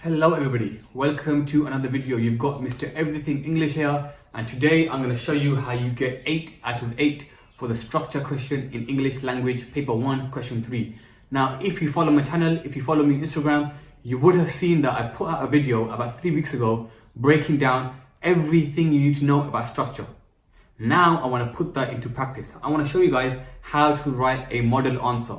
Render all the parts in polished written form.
Hello everybody, welcome to another video. You've got Mr. Everything English here, and today I'm going to show you how you get 8 out of 8 for the structure question in English language paper 1 question 3. Now if you follow my channel, if you follow me on Instagram, you would have seen that I put out a video about 3 weeks ago breaking down everything you need to know about structure. Now I want to put that into practice. I want to show you guys how to write a model answer.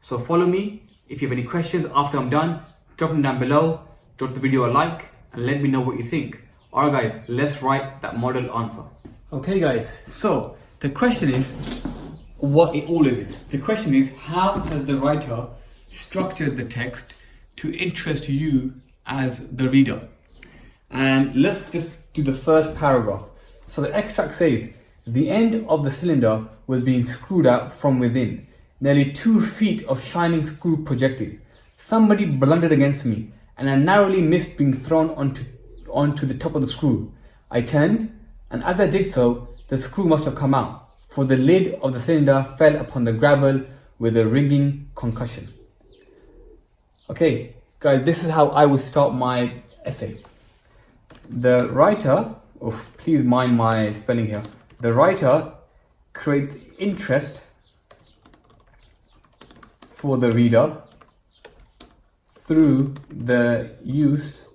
So follow me. If you have any questions after I'm done, drop them down below, drop the video a like, and let me know what you think. Alright guys, let's write that model answer. Okay guys, so the question is what it always is. The question is, how has the writer structured the text to interest you as the reader? And let's just do the first paragraph. So the extract says, the end of the cylinder was being screwed out from within. Nearly 2 feet of shining screw projected. Somebody blundered against me, and I narrowly missed being thrown onto the top of the screw. I turned, and as I did so, the screw must have come out, for the lid of the cylinder fell upon the gravel with a ringing concussion. Okay, guys, this is how I would start my essay. The writer, please mind my spelling here. The writer creates interest for the reader through the use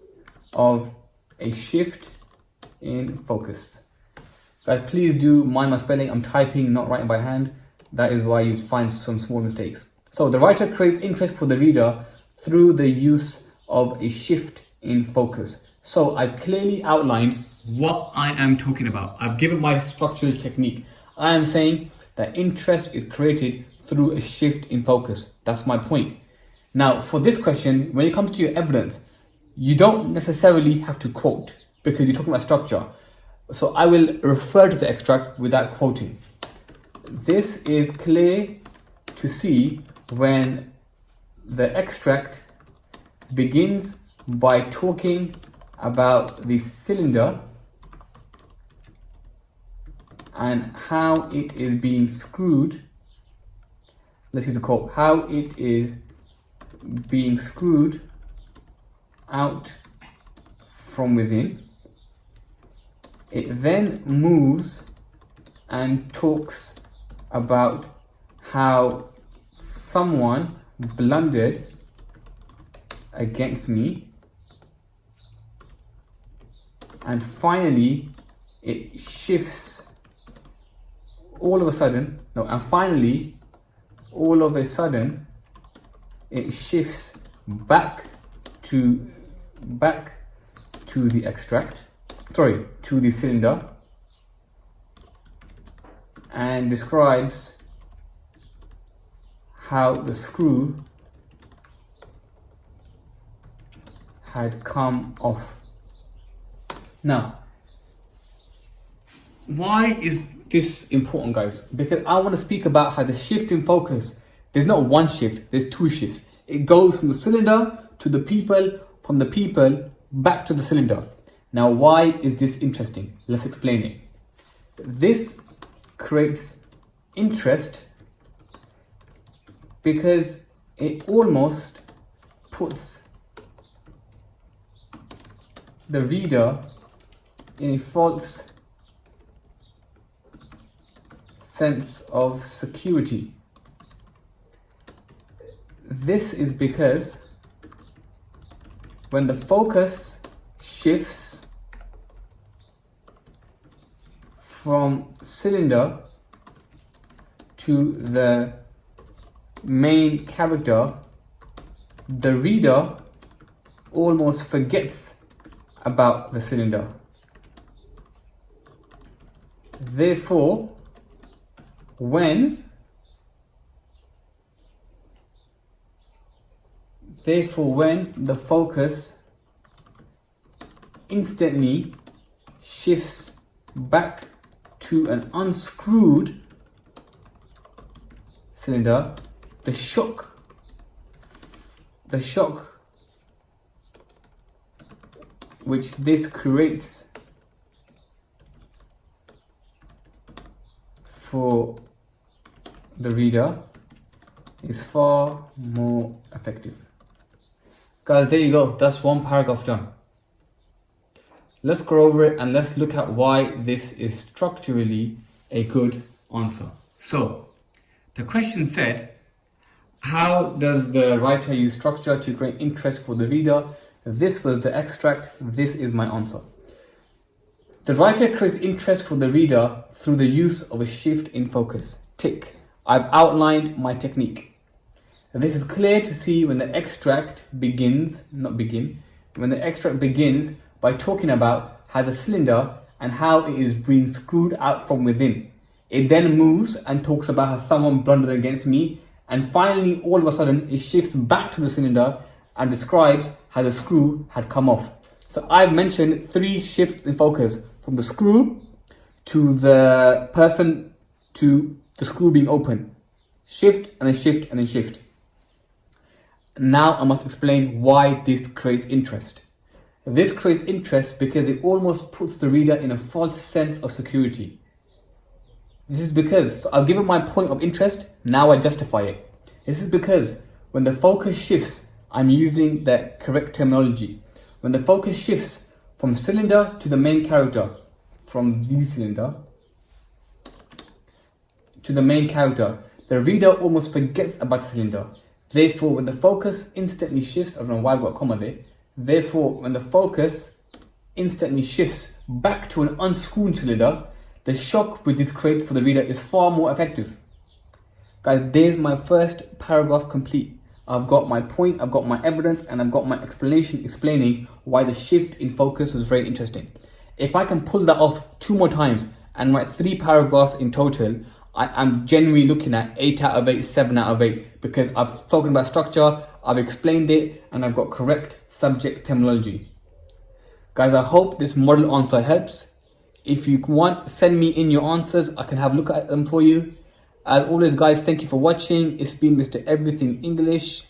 of a shift in focus. Guys, please do mind my spelling. I'm typing, not writing by hand. That is why you find some small mistakes. So the writer creates interest for the reader through the use of a shift in focus. So I've clearly outlined what I am talking about. I've given my structural technique. I am saying that interest is created through a shift in focus. That's my point. Now, for this question, when it comes to your evidence, you don't necessarily have to quote because you're talking about structure. So I will refer to the extract without quoting. This is clear to see when the extract begins by talking about the cylinder and how it is being screwed. Let's use a quote. How it is being screwed out from within. It then moves and talks about how someone blundered against me, and finally it shifts all of a sudden it shifts back to the to the cylinder and describes how the screw had come off. Now, why is this important, guys? Because I want to speak about how the shift in focus, there's not one shift, there's 2 shifts. It goes from the cylinder to the people, from the people back to the cylinder. Now, why is this interesting? Let's explain it. This creates interest because it almost puts the reader in a false sense of security. This is because when the focus shifts from cylinder to the main character, the reader almost forgets about the cylinder. Therefore, when the focus instantly shifts back to an unscrewed cylinder, the shock which this creates for the reader is far more effective. Guys, there you go. That's one paragraph done. Let's go over it and let's look at why this is structurally a good answer. So, the question said, how does the writer use structure to create interest for the reader? This was the extract. This is my answer. The writer creates interest for the reader through the use of a shift in focus. Tick. I've outlined my technique. This is clear to see when the extract begins by talking about how the cylinder and how it is being screwed out from within. It then moves and talks about how someone blundered against me, and finally all of a sudden it shifts back to the cylinder and describes how the screw had come off. So I've mentioned 3 shifts in focus, from the screw to the person to the screw being open. Shift and a shift and a shift. Now I must explain why this creates interest. This creates interest because it almost puts the reader in a false sense of security. This is because, so I've given my point of interest, now I justify it. This is because when the focus shifts, I'm using the correct terminology. When the focus shifts from cylinder to the main character, from the cylinder to the main character, the reader almost forgets about the cylinder. Therefore, when the focus instantly shifts, I don't know why I've got a comma there. Therefore, when the focus instantly shifts back to an unscrewed cylinder, the shock which this creates for the reader is far more effective. Guys, there's my first paragraph complete. I've got my point, I've got my evidence, and I've got my explanation explaining why the shift in focus was very interesting. If I can pull that off 2 more times and write 3 paragraphs in total, I'm generally looking at 8 out of 8, 7 out of 8, because I've spoken about structure, I've explained it, and I've got correct subject terminology. Guys, I hope this model answer helps. If you want, send me in your answers. I can have a look at them for you. As always, guys, thank you for watching. It's been Mr. Eveything English.